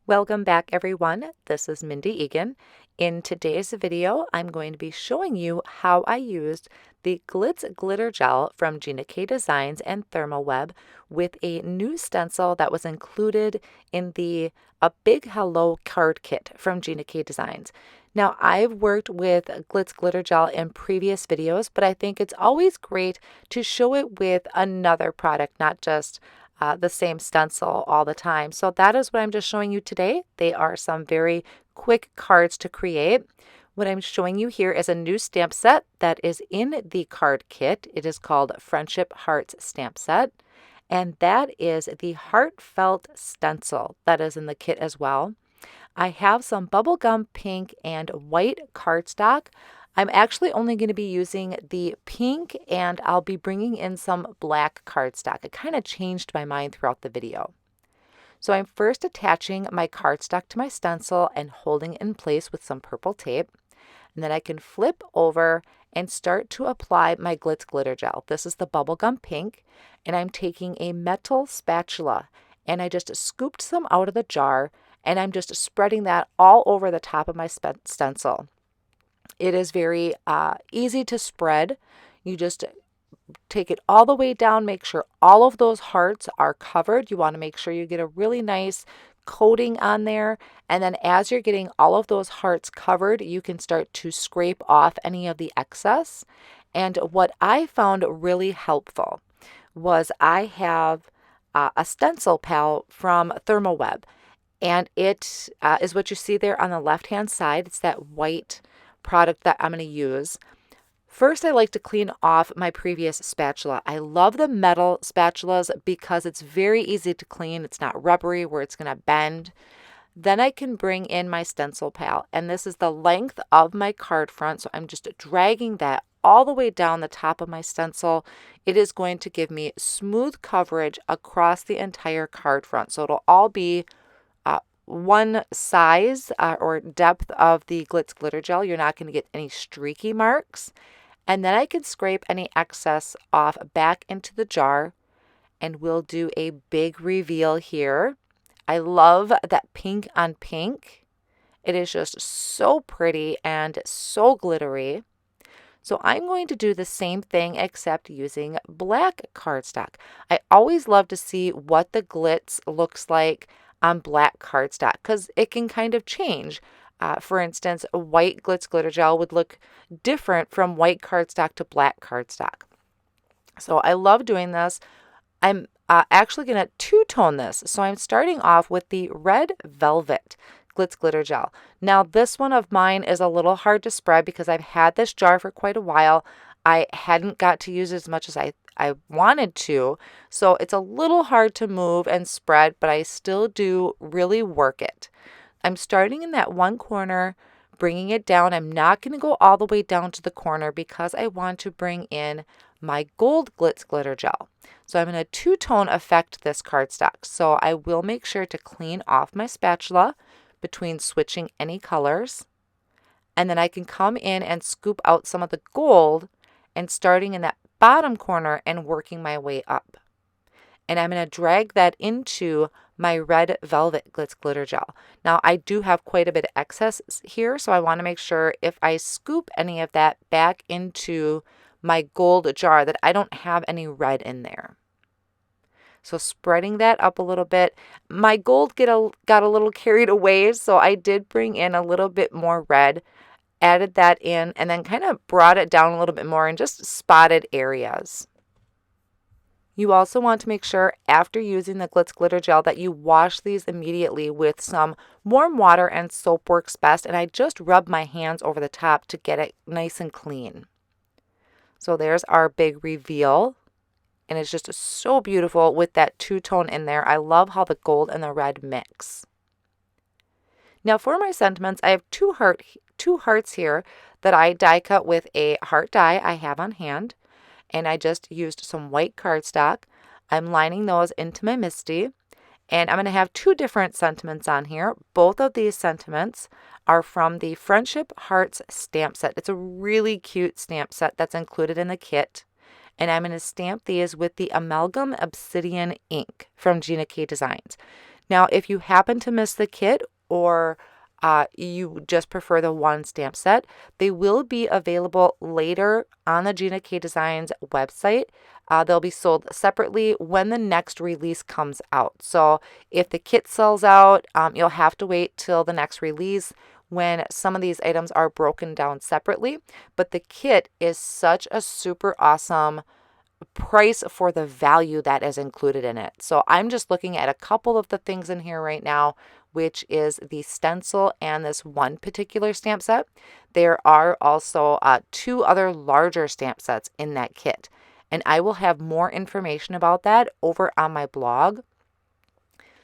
Welcome back everyone, this is Mindy Eggen. In today's video, I'm going to be showing you how I used the Glitz Glitter Gel from Gina Designs and Thermoweb with a new stencil that was included in the A Big Hello card kit from Gina Designs. Now, I've worked with Glitz Glitter Gel in previous videos, but I think it's always great to show it with another product, not just the same stencil all the time. So that is what I'm just showing you today. They are some very quick cards to create. What I'm showing you here is a new stamp set that is in the card kit. It is called Friendship Hearts Stamp Set. And that is the Heartfelt Stencil that is in the kit as well. I have some bubblegum pink and white cardstock. I'm actually only going to be using the pink and I'll be bringing in some black cardstock. It kind of changed my mind throughout the video. So I'm first attaching my cardstock to my stencil and holding it in place with some purple tape. And then I can flip over and start to apply my Glitz Glitter Gel. This is the bubblegum pink, and I'm taking a metal spatula and I just scooped some out of the jar and I'm just spreading that all over the top of my stencil. It is very easy to spread. You just take it all the way down, make sure all of those hearts are covered. You want to make sure you get a really nice coating on there. And then as you're getting all of those hearts covered, you can start to scrape off any of the excess. And what I found really helpful was I have a stencil pal from Thermoweb. And it is what you see there on the left-hand side. It's that white product that I'm going to use. First, I like to clean off my previous spatula. I love the metal spatulas because it's very easy to clean. It's not rubbery where it's going to bend. Then I can bring in my stencil pal, and this is the length of my card front, so I'm just dragging that all the way down the top of my stencil. It is going to give me smooth coverage across the entire card front, so it'll all be one size or depth of the Glitz Glitter Gel. You're not going to get any streaky marks. And then I can scrape any excess off back into the jar, and we'll do a big reveal here. I love that pink on pink. It is just so pretty and so glittery. So I'm going to do the same thing except using black cardstock. I always love to see what the glitz looks like on black cardstock because it can kind of change. For instance, a white Glitz Glitter Gel would look different from white cardstock to black cardstock. So I love doing this. I'm actually going to two-tone this. So I'm starting off with the Red Velvet Glitz Glitter Gel. Now this one of mine is a little hard to spread because I've had this jar for quite a while. I hadn't got to use it as much as I wanted to, so it's a little hard to move and spread, but I still do really work it. I'm starting in that one corner, bringing it down. I'm not going to go all the way down to the corner because I want to bring in my gold Glitz Glitter Gel. So I'm going to two-tone effect this cardstock. So I will make sure to clean off my spatula between switching any colors. And then I can come in and scoop out some of the gold and starting in that bottom corner and working my way up. And I'm going to drag that into my Red Velvet Glitz Glitter Gel. Now I do have quite a bit of excess here, so I want to make sure if I scoop any of that back into my gold jar that I don't have any red in there. So spreading that up a little bit. My gold got a little carried away, so I did bring in a little bit more red. Added that in and then kind of brought it down a little bit more and just spotted areas. You also want to make sure after using the Glitz Glitter Gel that you wash these immediately with some warm water, and soap works best, and I just rub my hands over the top to get it nice and clean. So there's our big reveal, and it's just so beautiful with that two-tone in there. I love how the gold and the red mix. Now for my sentiments, I have two hearts here that I die cut with a heart die I have on hand, and I just used some white cardstock. I'm lining those into my MISTI, and I'm going to have two different sentiments on here. Both of these sentiments are from the Friendship Hearts stamp set. It's a really cute stamp set that's included in the kit, and I'm going to stamp these with the Amalgam Obsidian ink from Gina Designs. Now, if you happen to miss the kit or you just prefer the one stamp set, they will be available later on the Gina K Designs website. They'll be sold separately when the next release comes out. So if the kit sells out, you'll have to wait till the next release when some of these items are broken down separately. But the kit is such a super awesome price for the value that is included in it. So I'm just looking at a couple of the things in here right now, which is the stencil and this one particular stamp set. There are also 2 other larger stamp sets in that kit, and I will have more information about that over on my blog.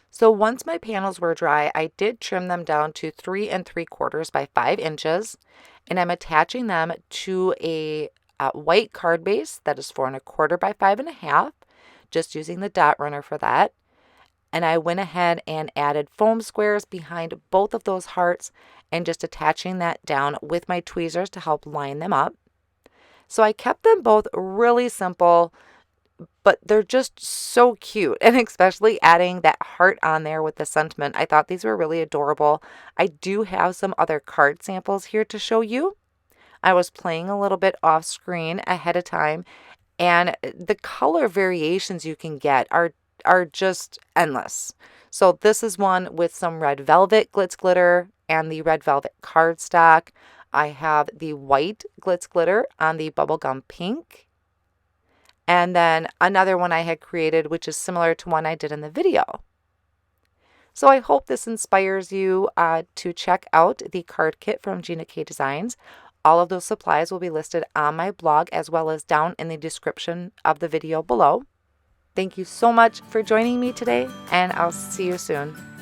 So once my panels were dry, I did trim them down to 3 3/4 by 5 inches, and I'm attaching them to a white card base that is 4 1/4 by 5 1/2, just using the dot runner for that. And I went ahead and added foam squares behind both of those hearts and just attaching that down with my tweezers to help line them up. So I kept them both really simple, but they're just so cute, and especially adding that heart on there with the sentiment. I thought these were really adorable. I do have some other card samples here to show you. I was playing a little bit off screen ahead of time, and the color variations you can get are just endless. So this is one with some red velvet glitz glitter and the red velvet cardstock. I have the white glitz glitter on the bubblegum pink. And then another one I had created, which is similar to one I did in the video. So I hope this inspires you to check out the card kit from Gina K Designs. All of those supplies will be listed on my blog as well as down in the description of the video below. Thank you so much for joining me today, and I'll see you soon.